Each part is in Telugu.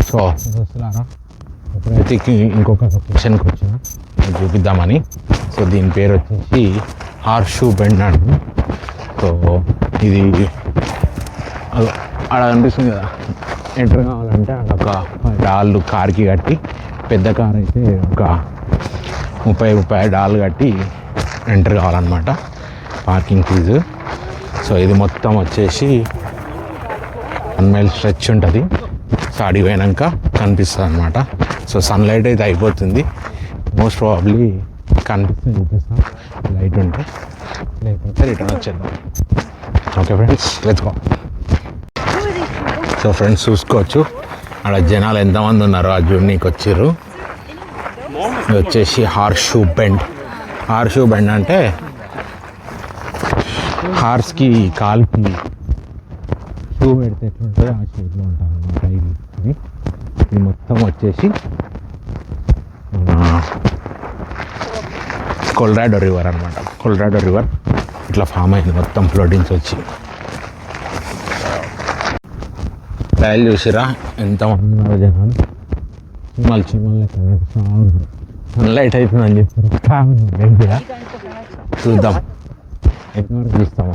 సో వస్తున్నారా ఇప్పుడైతే ఇంకొక లొకేషన్కి వచ్చిన చూపిద్దామని. సో దీని పేరు వచ్చేసి హార్షూ బెండ్ అండి. సో ఇది అక్కడ కనిపిస్తుంది కదా, ఎంటర్ కావాలంటే అక్కడ ఒక డాళ్ళు కార్కి కట్టి, పెద్ద కార్ అయితే ఒక $30 కట్టి ఎంటర్ కావాలన్నమాట, పార్కింగ్ ఫీజు. సో ఇది మొత్తం వచ్చేసి 1 మైల్ స్ట్రెచ్ ఉంటుంది. సో అడిగి పోయినాక కనిపిస్తుంది అనమాట. సో సన్లైట్ అయితే అయిపోతుంది, మోస్ట్ ప్రాబబ్లీ కనిపిస్తుంది, చూపిస్తాం లైట్ ఉంటే, లేకపోతే రిటర్న్ వచ్చేద్దాం. Okay friends, let's go. So friends చూసుకోవచ్చు అక్కడ జనాలు ఎంతమంది ఉన్నారో ఆ జర్నీకి వచ్చారు. ఇది వచ్చేసి హార్షూ బెండ్. హార్షూ బెండ్ అంటే హార్స్కి కాలుకి షూ పెడితే ఎట్లుంటుంది ఆ షేప్లో ఉంటుంది అన్నమాట. ఇది మొత్తం వచ్చేసి కొలరాడో రివర్ అనమాట. కొలరాడో రివర్ ఇట్లా ఫామ్ అయింది మొత్తం ఫ్లోటింగ్స్ వచ్చి. రైలు చూసిరా ఎంతమంది ఉన్నారు జనాలు, చీమలు కనిపిస్తూ ఉన్నారు. సన్లైట్ అవుతుందని చెప్పారు, చూద్దాం ఎంతవరకు చూస్తాము.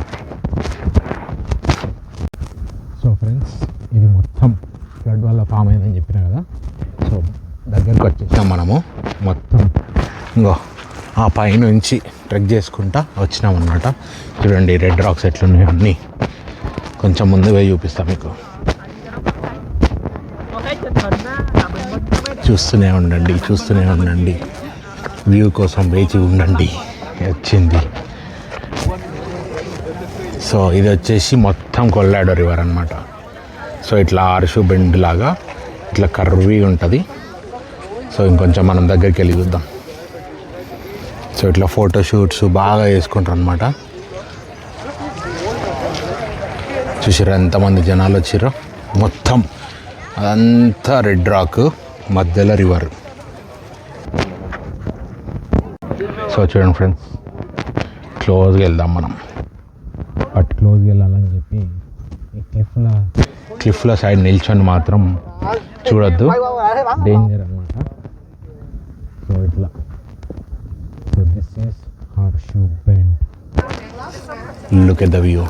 సో ఫ్రెండ్స్ ఇది మొత్తం ఫ్లడ్ వల్ల ఫామ్ అయిందని చెప్పిన కదా. సో దగ్గరికి వచ్చేసాం మనము. మొత్తం ఇంకో ఆ పైనుంచి ట్రెక్ చేసుకుంటా వచ్చినాం అన్నమాట. చూడండి రెడ్ రాక్స్ ఎట్లున్నాయి అన్నీ. కొంచెం ముందు పోయి చూపిస్తాం మీకు. చూస్తూనే ఉండండి, వ్యూ కోసం వేచి ఉండండి. వచ్చింది. సో ఇది వచ్చేసి మొత్తం కొల్లాడో రివర్ అనమాట. సో ఇట్లా హార్షూ బెండ్ లాగా ఇట్లా కర్వీ ఉంటుంది. సో ఇంకొంచెం మనం దగ్గరికి వెళ్ళి చూద్దాం. సో ఇట్లా ఫోటోషూట్స్ బాగా చేసుకుంటారు అనమాట. చూసారా ఎంతమంది జనాలు వచ్చారో. మొత్తం అదంతా రెడ్ రాక్, మధ్యలో రివర్. సో చూడండి ఫ్రెండ్స్, క్లోజ్గా వెళ్దాం మనం. బట్ క్లోజ్గా వెళ్ళాలని చెప్పి ఈ క్లిఫ్ల సైడ్ నిల్చొని మాత్రం చూడొద్దు, డేంజర్ అనమాట. సో ఇట్లా, so this is horseshoe bend. Look at the view.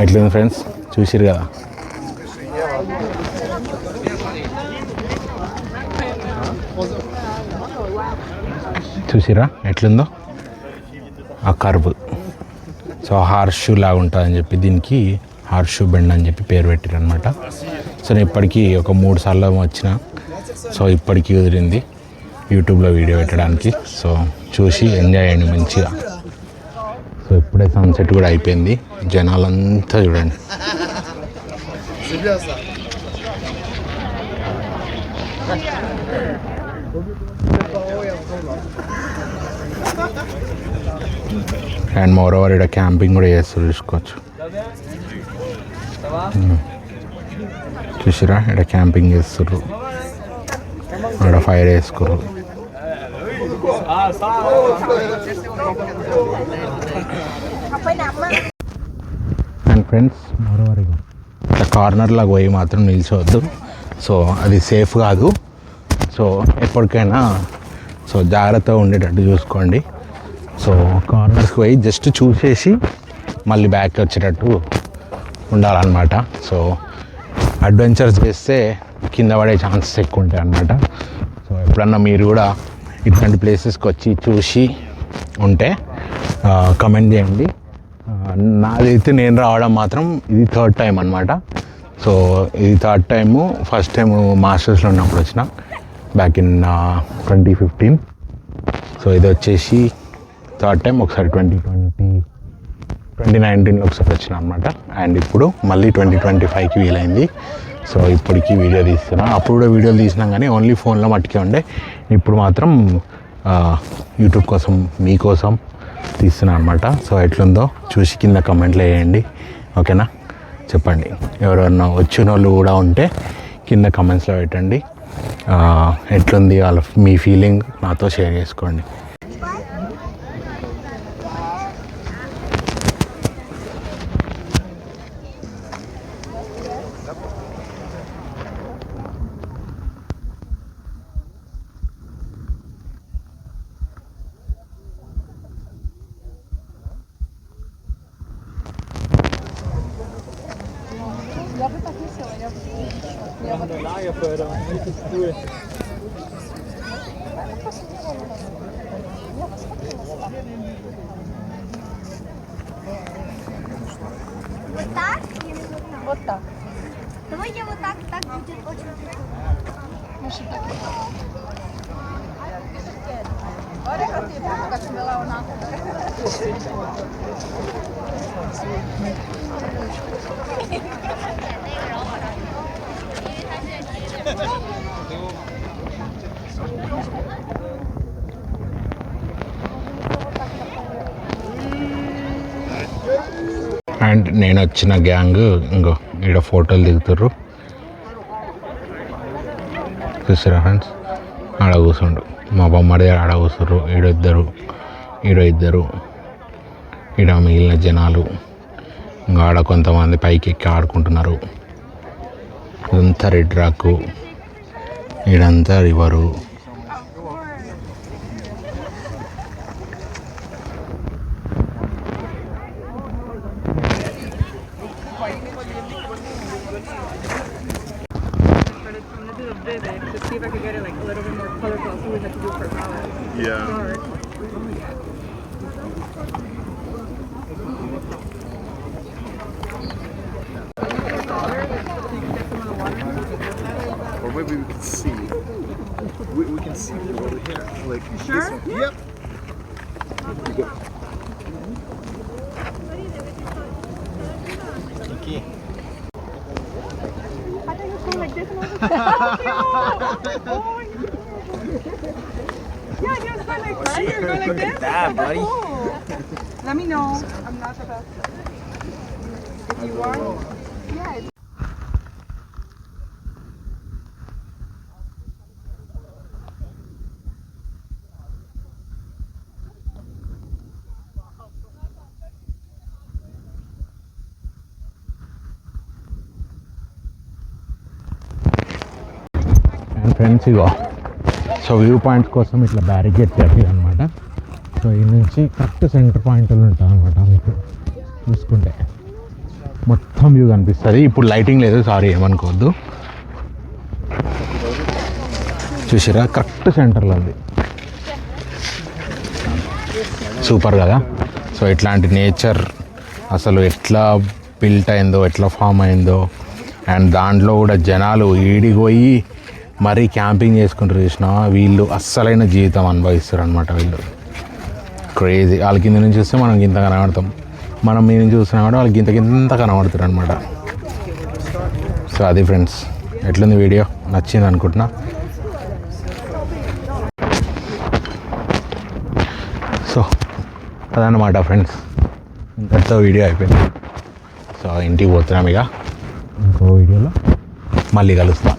ఎట్లుంది ఫ్రెండ్స్, చూసిరు కదా. చూసిరా ఎట్లుందో ఆ కర్వ్. సో హార్షూ లాగా ఉంటుందని చెప్పి దీనికి హార్షూ బెండ్ అని చెప్పి పేరు పెట్టారు అనమాట. సో నేను ఇప్పటికీ ఒక 3 సార్లు వచ్చిన. సో ఇప్పటికీ కుదిరింది యూట్యూబ్లో వీడియో పెట్టడానికి. సో చూసి ఎంజాయ్ అయ్యండి మంచిగా. సో ఇప్పుడే సన్సెట్ కూడా అయిపోయింది. జనాలంతా చూడండి. అండ్ మోర్ ఓవర్ ఇక్కడ క్యాంపింగ్ కూడా చేస్తారు, చూసుకోవచ్చు. చూసిరా ఇక్కడ క్యాంపింగ్ చేస్తారు, ఇక్కడ ఫైర్ వేసుకోరు. అండ్ ఫ్రెండ్స్ మోర్ ఓవర్ ఇట్లా కార్నర్లాగా పోయి మాత్రం నిల్చోవద్దు. సో అది సేఫ్ కాదు. సో ఎప్పటికైనా సో జాగ్రత్తగా ఉండేటట్టు చూసుకోండి. సో కార్నర్స్కి పోయి జస్ట్ చూసేసి మళ్ళీ బ్యాక్ వచ్చేటట్టు ఉండాలన్నమాట. సో అడ్వెంచర్స్ చేస్తే కింద పడే ఛాన్సెస్ ఎక్కువ ఉంటాయి అన్నమాట. సో ఎప్పుడన్నా మీరు కూడా ఇట్లాంటి ప్లేసెస్కి వచ్చి చూసి ఉంటే కమెంట్ చేయండి. నాదైతే నేను రావడం మాత్రం ఇది 3rd టైం అనమాట. సో ఇది 3rd టైము. ఫస్ట్ టైము మాస్టర్స్లో ఉన్నప్పుడు వచ్చిన, బ్యాక్ ఇన్ 2015. సో ఇది వచ్చేసి 3rd టైం. ఒకసారి 2019లో ఒకసారి వచ్చిన అనమాట. అండ్ ఇప్పుడు మళ్ళీ 2025కి వీలైంది. సో ఇప్పటికీ వీడియో తీస్తున్నా. అప్పుడు కూడా వీడియోలు తీసినాం కానీ ఓన్లీ ఫోన్లో మట్టుకే ఉండే. ఇప్పుడు మాత్రం యూట్యూబ్ కోసం, మీకోసం తీస్తున్నా అనమాట. సో ఎట్లుందో చూసి కింద కమెంట్లో వేయండి, ఓకేనా? చెప్పండి. ఎవరైనా వచ్చిన వాళ్ళు కూడా ఉంటే కింద కమెంట్స్లో పెట్టండి. ఎట్లుంది వాళ్ళ మీ ఫీలింగ్ నాతో షేర్ చేసుకోండి. Вот так? Вот так. Давайте вот так, так будет очень అండ్ నేను వచ్చిన గ్యాంగ్ ఇంకో ఈడ ఫోటోలు దిగుతారు చూసారా ఫ్రెండ్స్. ఆడ కూర్చుండు మా బొమ్మడి ఆడ కూర్చుర్రు. ఈడ ఇద్దరు ఈడ మిగిలిన జనాలు. ఇంకా ఆడ కొంతమంది పైకి ఎక్కి ఆడుకుంటున్నారు. ఇదంతా రెడ్ రాకు, ఈడంతా river. See if I could get it like a little bit more colorful, so we had to do for palette. Yeah. Or maybe we can see. We can see over here. Like Sure? This one. Yep. You go. Kiki. I think it's going like this and all this. Oh, yeah, he was going like that. You were going like this. that, buddy. Cool. Let me know. I'm not the best. If you want. Yeah. And friends ego so view points కోసం ఇట్లా బ్యారికేడ్ చేయాలి అనమాట. సో ఈ నుంచి కరెక్ట్ సెంటర్ పాయింట్లు ఉంటాయి అనమాట. మీకు చూసుకుంటే మొత్తం వ్యూ కనిపిస్తుంది. ఇప్పుడు లైటింగ్ లేదు, సారీ ఏమనుకోవద్దు. చూసారా కరెక్ట్ సెంటర్లో ఉంది. సూపర్ కదా. సో ఇట్లాంటి నేచర్ అసలు ఎట్లా బిల్ట్ అయిందో, ఎట్లా ఫామ్ అయిందో, అండ్ దాంట్లో కూడా జనాలు ఈడిపోయి మరీ క్యాంపింగ్ చేసుకుంటారు చూసిన వీళ్ళు అస్సలైన జీవితం అనుభవిస్తారు అనమాట. వీళ్ళు క్రేజీ. వాళ్ళ కింద నుంచి చూస్తే మనం ఇంత కనబడతాం, మనం మీ నుంచి చూస్తున్నాం కూడా వాళ్ళకి ఇంత కనబడుతారు అనమాట. సో అది ఫ్రెండ్స్, ఎట్లుంది వీడియో? నచ్చింది అనుకుంటున్నా. సో అదనమాట ఫ్రెండ్స్, ఇంతటితో వీడియో అయిపోయింది. సో ఇంటికి పోతున్నాం ఇక. ఇంకో వీడియోలో మళ్ళీ కలుస్తాం.